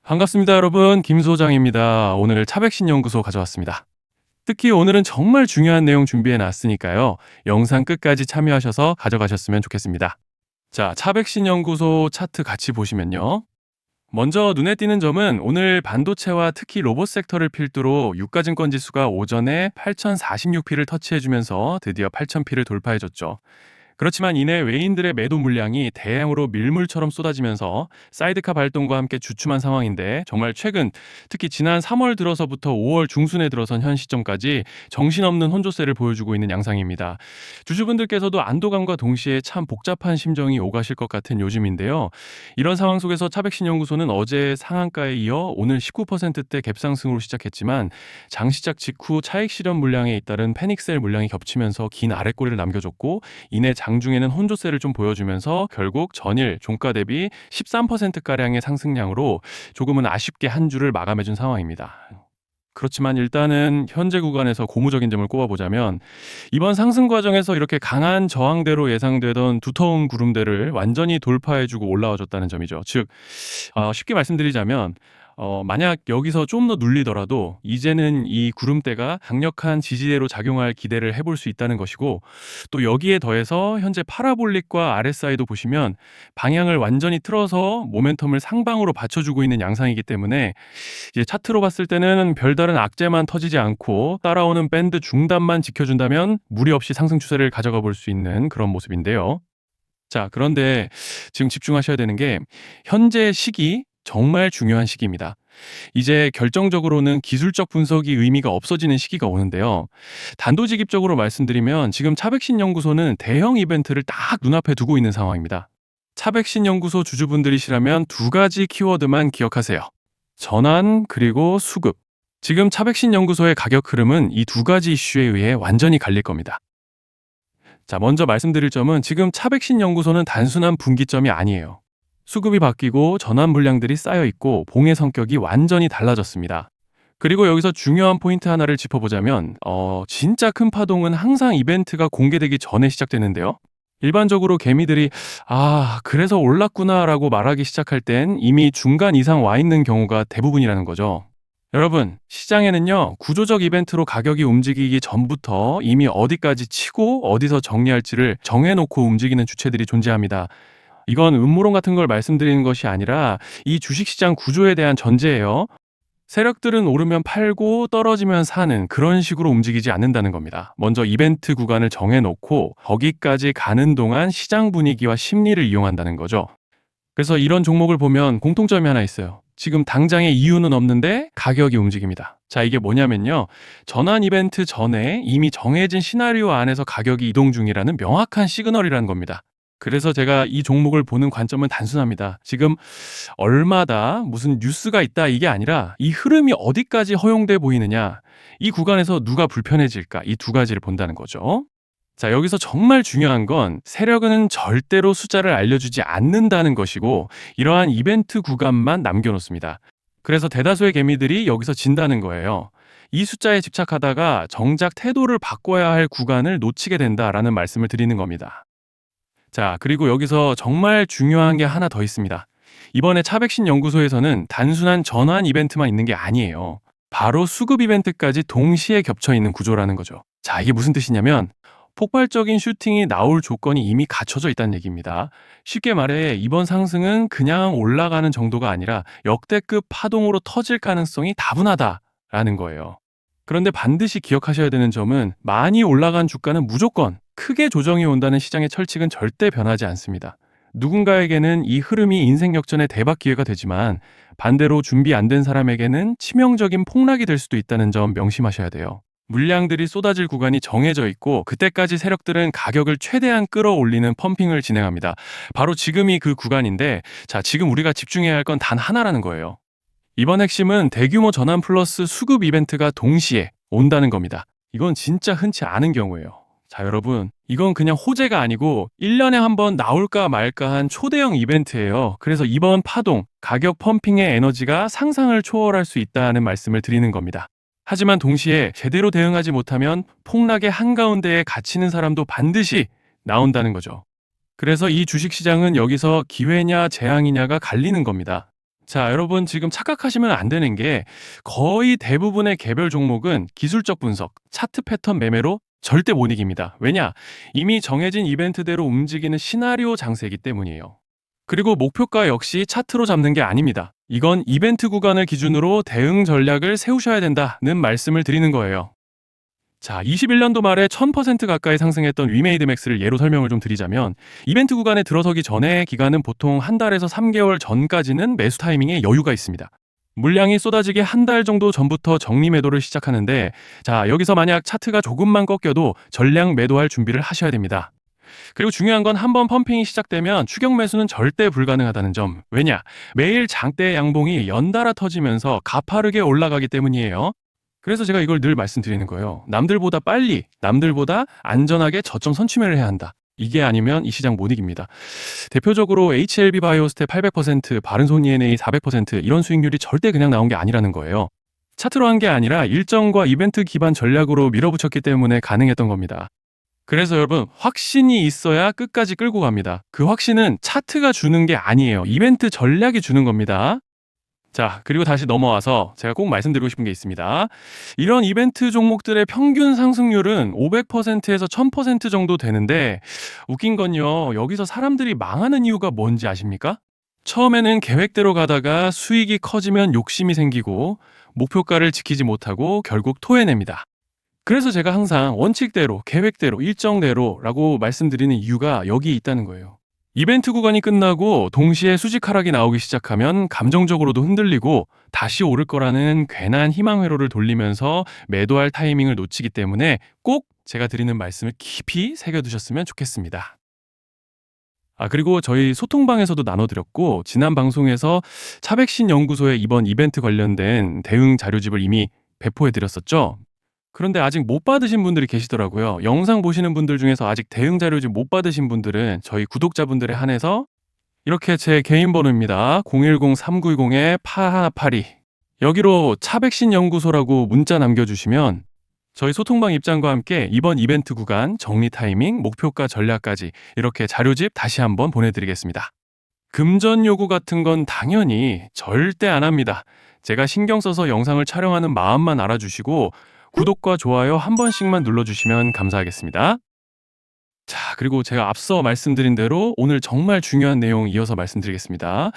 반갑습니다, 여러분. 김 소장입니다. 오늘 차백신연구소 가져왔습니다. 특히 오늘은 정말 중요한 내용 준비해 놨으니까요. 영상 끝까지 참여하셔서 가져가셨으면 좋겠습니다. 자, 차백신연구소 차트 같이 보시면요. 먼저 눈에 띄는 점은 오늘 반도체와 특히 로봇 섹터를 필두로 유가증권 지수가 오전에 8046P를 터치해주면서 드디어 8000P를 돌파해줬죠. 그렇지만 이내 외인들의 매도 물량이 대량으로 밀물처럼 쏟아지면서 사이드카 발동과 함께 주춤한 상황인데, 정말 최근 특히 지난 3월 들어서부터 5월 중순에 들어선 현 시점까지 정신없는 혼조세를 보여주고 있는 양상입니다. 주주분들께서도 안도감과 동시에 참 복잡한 심정이 오가실 것 같은 요즘인데요. 이런 상황 속에서 차백신연구소는 어제 상한가에 이어 오늘 19%대 갭상승으로 시작했지만, 장시작 직후 차익 실현 물량에 잇따른 패닉셀 물량이 겹치면서 긴 아랫꼬리를 남겨줬고, 이내 장중에는 혼조세를 좀 보여주면서 결국 전일 종가 대비 13%가량의 상승량으로 조금은 아쉽게 한 주를 마감해준 상황입니다. 그렇지만 일단은 현재 구간에서 고무적인 점을 꼽아보자면, 이번 상승 과정에서 이렇게 강한 저항대로 예상되던 두터운 구름대를 완전히 돌파해주고 올라와줬다는 점이죠. 즉, 쉽게 말씀드리자면 만약 여기서 좀 더 눌리더라도 이제는 이 구름대가 강력한 지지대로 작용할 기대를 해볼 수 있다는 것이고, 또 여기에 더해서 현재 파라볼릭과 RSI도 보시면 방향을 완전히 틀어서 모멘텀을 상방으로 받쳐주고 있는 양상이기 때문에, 이제 차트로 봤을 때는 별다른 악재만 터지지 않고 따라오는 밴드 중단만 지켜준다면 무리 없이 상승 추세를 가져가 볼 수 있는 그런 모습인데요. 자, 그런데 지금 집중하셔야 되는 게, 현재 시기 정말 중요한 시기입니다. 이제 결정적으로는 기술적 분석이 의미가 없어지는 시기가 오는데요. 단도직입적으로 말씀드리면 지금 차백신연구소는 대형 이벤트를 딱 눈앞에 두고 있는 상황입니다. 차백신연구소 주주분들이시라면 두 가지 키워드만 기억하세요. 전환 그리고 수급. 지금 차백신연구소의 가격 흐름은 이 두 가지 이슈에 의해 완전히 갈릴 겁니다. 자, 먼저 말씀드릴 점은 지금 차백신연구소는 단순한 분기점이 아니에요. 수급이 바뀌고 전환 물량들이 쌓여 있고 봉의 성격이 완전히 달라졌습니다. 그리고 여기서 중요한 포인트 하나를 짚어보자면, 진짜 큰 파동은 항상 이벤트가 공개되기 전에 시작되는데요. 일반적으로 개미들이 그래서 올랐구나라고 말하기 시작할 땐 이미 중간 이상 와 있는 경우가 대부분이라는 거죠. 여러분, 시장에는요, 구조적 이벤트로 가격이 움직이기 전부터 이미 어디까지 치고 어디서 정리할지를 정해놓고 움직이는 주체들이 존재합니다. 이건 음모론 같은 걸 말씀드리는 것이 아니라 이 주식시장 구조에 대한 전제예요. 세력들은 오르면 팔고 떨어지면 사는 그런 식으로 움직이지 않는다는 겁니다. 먼저 이벤트 구간을 정해놓고 거기까지 가는 동안 시장 분위기와 심리를 이용한다는 거죠. 그래서 이런 종목을 보면 공통점이 하나 있어요. 지금 당장의 이유는 없는데 가격이 움직입니다. 자, 이게 뭐냐면요, 전환 이벤트 전에 이미 정해진 시나리오 안에서 가격이 이동 중이라는 명확한 시그널이라는 겁니다. 그래서 제가 이 종목을 보는 관점은 단순합니다. 지금 얼마다 무슨 뉴스가 있다 이게 아니라 이 흐름이 어디까지 허용돼 보이느냐, 이 구간에서 누가 불편해질까, 이 두 가지를 본다는 거죠. 자, 여기서 정말 중요한 건 세력은 절대로 숫자를 알려주지 않는다는 것이고, 이러한 이벤트 구간만 남겨놓습니다. 그래서 대다수의 개미들이 여기서 진다는 거예요. 이 숫자에 집착하다가 정작 태도를 바꿔야 할 구간을 놓치게 된다라는 말씀을 드리는 겁니다. 자, 그리고 여기서 정말 중요한 게 하나 더 있습니다. 이번에 차백신 연구소에서는 단순한 전환 이벤트만 있는 게 아니에요. 바로 수급 이벤트까지 동시에 겹쳐 있는 구조라는 거죠. 자, 이게 무슨 뜻이냐면, 폭발적인 슈팅이 나올 조건이 이미 갖춰져 있다는 얘기입니다. 쉽게 말해 이번 상승은 그냥 올라가는 정도가 아니라 역대급 파동으로 터질 가능성이 다분하다라는 거예요. 그런데 반드시 기억하셔야 되는 점은, 많이 올라간 주가는 무조건 크게 조정이 온다는 시장의 철칙은 절대 변하지 않습니다. 누군가에게는 이 흐름이 인생 역전의 대박 기회가 되지만, 반대로 준비 안 된 사람에게는 치명적인 폭락이 될 수도 있다는 점 명심하셔야 돼요. 물량들이 쏟아질 구간이 정해져 있고, 그때까지 세력들은 가격을 최대한 끌어올리는 펌핑을 진행합니다. 바로 지금이 그 구간인데, 자, 지금 우리가 집중해야 할 건 단 하나라는 거예요. 이번 핵심은 대규모 전환 플러스 수급 이벤트가 동시에 온다는 겁니다. 이건 진짜 흔치 않은 경우예요. 자, 여러분, 이건 그냥 호재가 아니고 1년에 한 번 나올까 말까 한 초대형 이벤트예요. 그래서 이번 파동, 가격 펌핑의 에너지가 상상을 초월할 수 있다는 말씀을 드리는 겁니다. 하지만 동시에 제대로 대응하지 못하면 폭락의 한가운데에 갇히는 사람도 반드시 나온다는 거죠. 그래서 이 주식시장은 여기서 기회냐 재앙이냐가 갈리는 겁니다. 자, 여러분 지금 착각하시면 안 되는 게 거의 대부분의 개별 종목은 기술적 분석, 차트 패턴 매매로 절대 못 이깁니다. 왜냐? 이미 정해진 이벤트대로 움직이는 시나리오 장세이기 때문이에요. 그리고 목표가 역시 차트로 잡는 게 아닙니다. 이건 이벤트 구간을 기준으로 대응 전략을 세우셔야 된다는 말씀을 드리는 거예요. 자, 21년도 말에 1000% 가까이 상승했던 위메이드맥스를 예로 설명을 좀 드리자면 이벤트 구간에 들어서기 전에 기간은 보통 한 달에서 3개월 전까지는 매수 타이밍에 여유가 있습니다. 물량이 쏟아지기 한 달 정도 전부터 정리 매도를 시작하는데 자, 여기서 만약 차트가 조금만 꺾여도 전량 매도할 준비를 하셔야 됩니다. 그리고 중요한 건 한번 펌핑이 시작되면 추격 매수는 절대 불가능하다는 점. 왜냐? 매일 장대 양봉이 연달아 터지면서 가파르게 올라가기 때문이에요. 그래서 제가 이걸 늘 말씀드리는 거예요. 남들보다 빨리, 남들보다 안전하게 저점 선취매를 해야 한다. 이게 아니면 이 시장 못 이깁니다. 대표적으로 HLB 바이오스텝 800%, 바른손 ENA 400% 이런 수익률이 절대 그냥 나온 게 아니라는 거예요. 차트로 한 게 아니라 일정과 이벤트 기반 전략으로 밀어붙였기 때문에 가능했던 겁니다. 그래서 여러분, 확신이 있어야 끝까지 끌고 갑니다. 그 확신은 차트가 주는 게 아니에요. 이벤트 전략이 주는 겁니다. 자, 그리고 다시 넘어와서 제가 꼭 말씀드리고 싶은 게 있습니다. 이런 이벤트 종목들의 평균 상승률은 500%에서 1000% 정도 되는데 웃긴 건요. 여기서 사람들이 망하는 이유가 뭔지 아십니까? 처음에는 계획대로 가다가 수익이 커지면 욕심이 생기고 목표가를 지키지 못하고 결국 토해냅니다. 그래서 제가 항상 원칙대로, 계획대로, 일정대로라고 말씀드리는 이유가 여기 있다는 거예요. 이벤트 구간이 끝나고 동시에 수직 하락이 나오기 시작하면 감정적으로도 흔들리고 다시 오를 거라는 괜한 희망 회로를 돌리면서 매도할 타이밍을 놓치기 때문에 꼭 제가 드리는 말씀을 깊이 새겨두셨으면 좋겠습니다. 그리고 저희 소통방에서도 나눠드렸고 지난 방송에서 차백신 연구소의 이번 이벤트 관련된 대응 자료집을 이미 배포해드렸었죠. 그런데 아직 못 받으신 분들이 계시더라고요. 영상 보시는 분들 중에서 아직 대응 자료집 못 받으신 분들은 저희 구독자분들에 한해서 이렇게 제 개인 번호입니다. 010-3920-8182 여기로 차백신 연구소라고 문자 남겨주시면 저희 소통방 입장과 함께 이번 이벤트 구간 정리 타이밍, 목표가 전략까지 이렇게 자료집 다시 한번 보내드리겠습니다. 금전 요구 같은 건 당연히 절대 안 합니다. 제가 신경 써서 영상을 촬영하는 마음만 알아주시고 구독과 좋아요 한 번씩만 눌러주시면 감사하겠습니다. 자, 그리고 제가 앞서 말씀드린 대로 오늘 정말 중요한 내용 이어서 말씀드리겠습니다.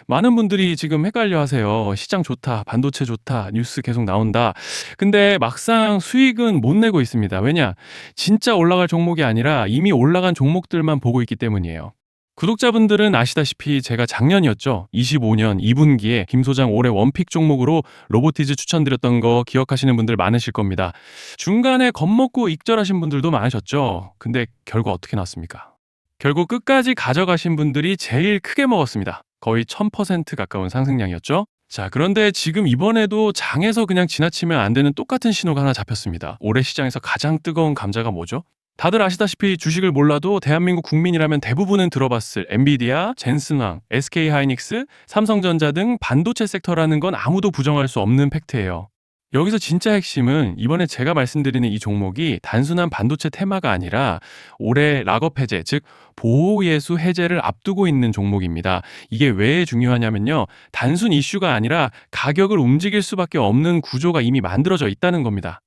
많은 분들이 지금 헷갈려 하세요. 시장 좋다, 반도체 좋다, 뉴스 계속 나온다. 근데 막상 수익은 못 내고 있습니다. 왜냐? 진짜 올라갈 종목이 아니라 이미 올라간 종목들만 보고 있기 때문이에요. 구독자분들은 아시다시피 제가 작년이었죠. 25년 2분기에 김 소장 올해 원픽 종목으로 로보티즈 추천드렸던 거 기억하시는 분들 많으실 겁니다. 중간에 겁먹고 익절하신 분들도 많으셨죠. 근데 결과 어떻게 났습니까? 결국 끝까지 가져가신 분들이 제일 크게 먹었습니다. 거의 1000% 가까운 상승량이었죠. 자, 그런데 지금 이번에도 장에서 그냥 지나치면 안 되는 똑같은 신호가 하나 잡혔습니다. 올해 시장에서 가장 뜨거운 감자가 뭐죠? 다들 아시다시피 주식을 몰라도 대한민국 국민이라면 대부분은 들어봤을 엔비디아, 젠슨왕, SK하이닉스, 삼성전자 등 반도체 섹터라는 건 아무도 부정할 수 없는 팩트예요. 여기서 진짜 핵심은 이번에 제가 말씀드리는 이 종목이 단순한 반도체 테마가 아니라 올해 락업 해제, 즉 보호예수 해제를 앞두고 있는 종목입니다. 이게 왜 중요하냐면요. 단순 이슈가 아니라 가격을 움직일 수밖에 없는 구조가 이미 만들어져 있다는 겁니다.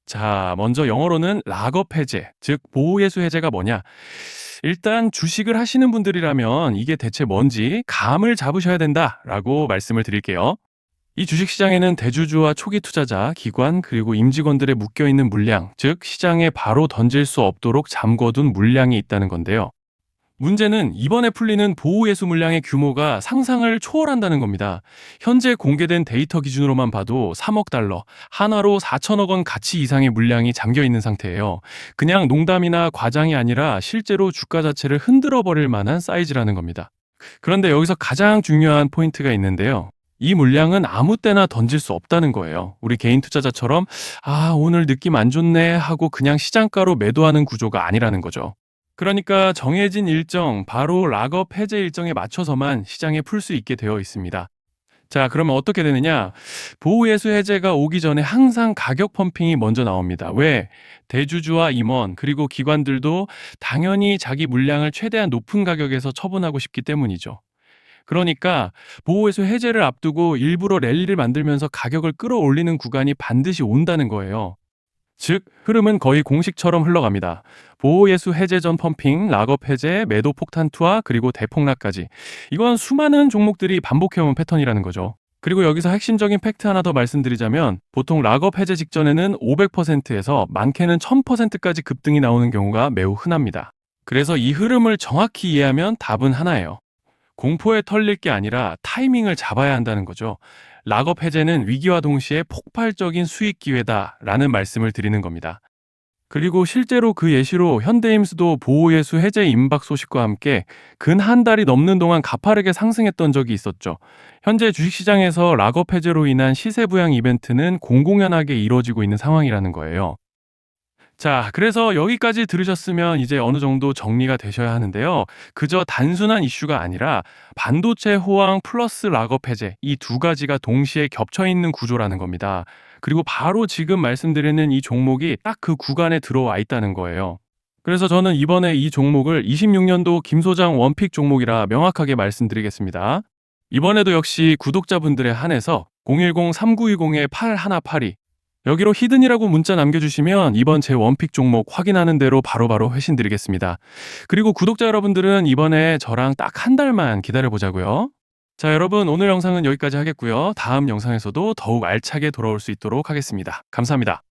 자, 먼저 영어로는 락업 해제, 즉 보호예수 해제가 뭐냐? 일단 주식을 하시는 분들이라면 이게 대체 뭔지 감을 잡으셔야 된다라고 말씀을 드릴게요. 이 주식시장에는 대주주와 초기 투자자, 기관, 그리고 임직원들의 묶여있는 물량, 즉 시장에 바로 던질 수 없도록 잠궈둔 물량이 있다는 건데요. 문제는 이번에 풀리는 보호예수 물량의 규모가 상상을 초월한다는 겁니다. 현재 공개된 데이터 기준으로만 봐도 3억 달러, 한화로 4천억 원 가치 이상의 물량이 잠겨 있는 상태예요. 그냥 농담이나 과장이 아니라 실제로 주가 자체를 흔들어 버릴 만한 사이즈라는 겁니다. 그런데 여기서 가장 중요한 포인트가 있는데요. 이 물량은 아무 때나 던질 수 없다는 거예요. 우리 개인 투자자처럼 오늘 느낌 안 좋네 하고 그냥 시장가로 매도하는 구조가 아니라는 거죠. 그러니까 정해진 일정, 바로 락업 해제 일정에 맞춰서만 시장에 풀 수 있게 되어 있습니다. 자, 그러면 어떻게 되느냐? 보호예수 해제가 오기 전에 항상 가격 펌핑이 먼저 나옵니다. 왜? 대주주와 임원, 그리고 기관들도 당연히 자기 물량을 최대한 높은 가격에서 처분하고 싶기 때문이죠. 그러니까 보호회수 해제를 앞두고 일부러 랠리를 만들면서 가격을 끌어올리는 구간이 반드시 온다는 거예요. 즉, 흐름은 거의 공식처럼 흘러갑니다. 보호예수 해제 전 펌핑, 락업 해제, 매도 폭탄 투하, 그리고 대폭락까지. 이건 수많은 종목들이 반복해온 패턴이라는 거죠. 그리고 여기서 핵심적인 팩트 하나 더 말씀드리자면 보통 락업 해제 직전에는 500%에서 많게는 1000%까지 급등이 나오는 경우가 매우 흔합니다. 그래서 이 흐름을 정확히 이해하면 답은 하나예요. 공포에 털릴 게 아니라 타이밍을 잡아야 한다는 거죠. 락업 해제는 위기와 동시에 폭발적인 수익 기회다라는 말씀을 드리는 겁니다. 그리고 실제로 그 예시로 현대임수도 보호예수 해제 임박 소식과 함께 근 한 달이 넘는 동안 가파르게 상승했던 적이 있었죠. 현재 주식시장에서 락업 해제로 인한 시세 부양 이벤트는 공공연하게 이루어지고 있는 상황이라는 거예요. 자, 그래서 여기까지 들으셨으면 이제 어느 정도 정리가 되셔야 하는데요. 그저 단순한 이슈가 아니라 반도체 호황 플러스 락업 해제 이 두 가지가 동시에 겹쳐 있는 구조라는 겁니다. 그리고 바로 지금 말씀드리는 이 종목이 딱 그 구간에 들어와 있다는 거예요. 그래서 저는 이번에 이 종목을 26년도 김 소장 원픽 종목이라 명확하게 말씀드리겠습니다. 이번에도 역시 구독자분들에 한해서 010-3920-8182 여기로 히든이라고 문자 남겨주시면 이번 제 원픽 종목 확인하는 대로 바로바로 회신 드리겠습니다. 그리고 구독자 여러분들은 이번에 저랑 딱 한 달만 기다려보자고요. 자, 여러분 오늘 영상은 여기까지 하겠고요. 다음 영상에서도 더욱 알차게 돌아올 수 있도록 하겠습니다. 감사합니다.